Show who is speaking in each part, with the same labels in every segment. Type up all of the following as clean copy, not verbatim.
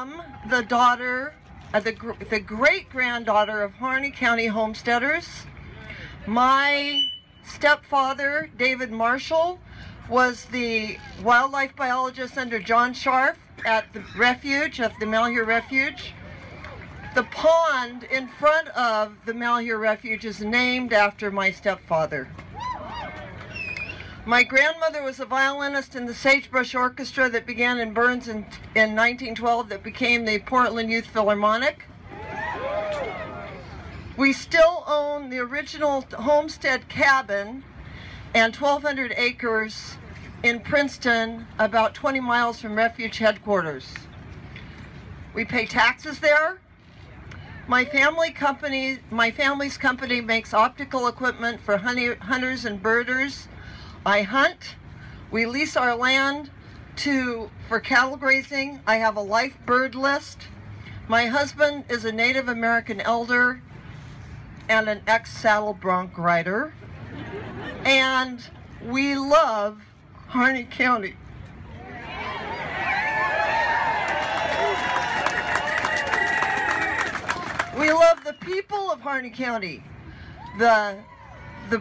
Speaker 1: am the daughter, the great-granddaughter of Harney County homesteaders. My stepfather, David Marshall, was the wildlife biologist under John Scharf at the refuge, at the Malheur Refuge. The pond in front of the Malheur Refuge is named after my stepfather. My grandmother was a violinist in the Sagebrush Orchestra that began in Burns in 1912 that became the Portland Youth Philharmonic. We still own the original homestead cabin and 1,200 acres in Princeton, about 20 miles from Refuge headquarters. We pay taxes there. My family's company makes optical equipment for hunters and birders. I hunt. We lease our land for cattle grazing. I have a life bird list. My husband is a Native American elder and an ex-saddle bronc rider. And we love Harney County. We love the people of Harney County. The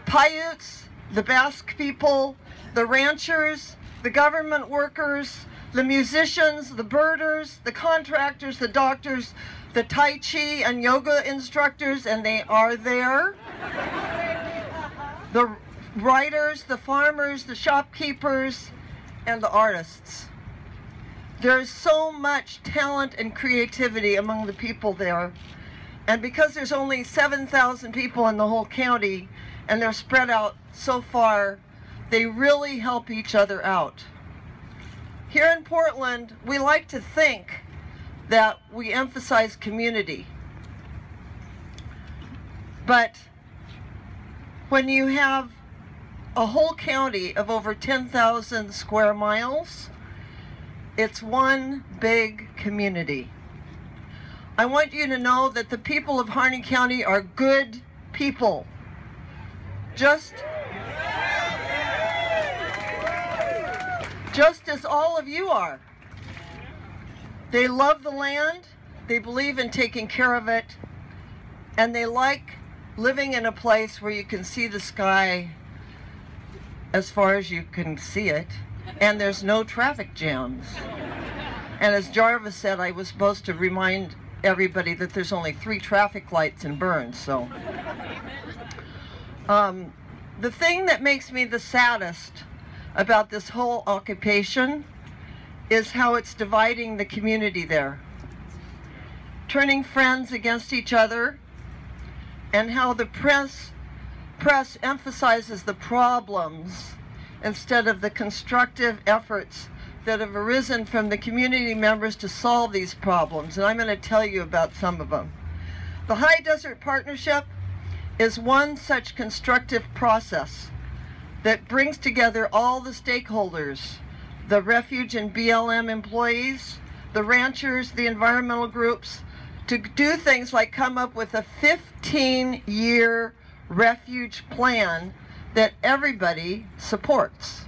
Speaker 1: Paiutes, the Basque people, the ranchers, the government workers, the musicians, the birders, the contractors, the doctors, the Tai Chi and yoga instructors, and they are there. The writers, the farmers, the shopkeepers, and the artists. There's so much talent and creativity among the people there. And because there's only 7,000 people in the whole county, and they're spread out so far, they really help each other out. Here in Portland, we like to think that we emphasize community. But when you have a whole county of over 10,000 square miles, it's one big community. I want you to know that the people of Harney County are good people. Just as all of you are. They love the land, they believe in taking care of it, and they like living in a place where you can see the sky as far as you can see it, and there's no traffic jams. And as Jarvis said, I was supposed to remind everybody that there's only 3 traffic lights in Burns, so. The thing that makes me the saddest about this whole occupation is how it's dividing the community there, turning friends against each other, and how the press emphasizes the problems instead of the constructive efforts that have arisen from the community members to solve these problems. And I'm going to tell you about some of them. The High Desert Partnership is one such constructive process that brings together all the stakeholders, the refuge and BLM employees, the ranchers, the environmental groups, to do things like come up with a 15-year refuge plan that everybody supports.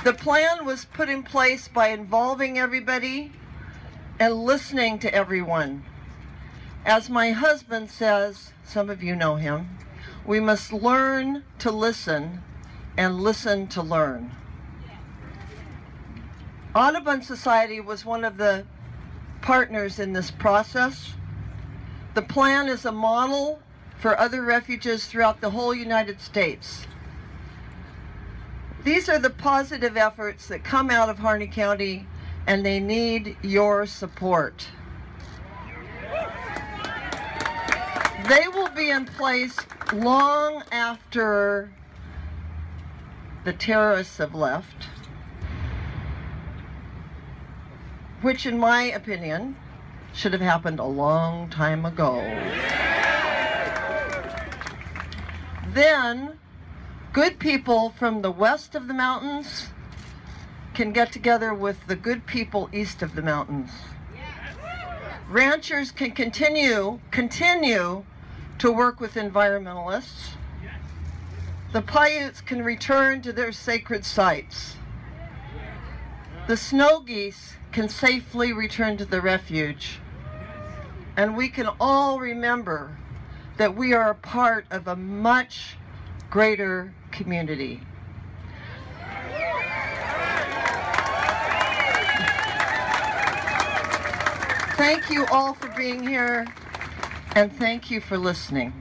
Speaker 1: The plan was put in place by involving everybody and listening to everyone. As my husband says, some of you know him, we must learn to listen and listen to learn. Audubon Society was one of the partners in this process. The plan is a model for other refuges throughout the whole United States. These are the positive efforts that come out of Harney County, and they need your support. They will be in place long after the terrorists have left, which in my opinion should have happened a long time ago. Then good people from the west of the mountains can get together with the good people east of the mountains. Ranchers can continue to work with environmentalists. The Paiutes can return to their sacred sites. the snow geese can safely return to the refuge, and we can all remember that we are a part of a much greater community. Thank you all for being here, and thank you for listening.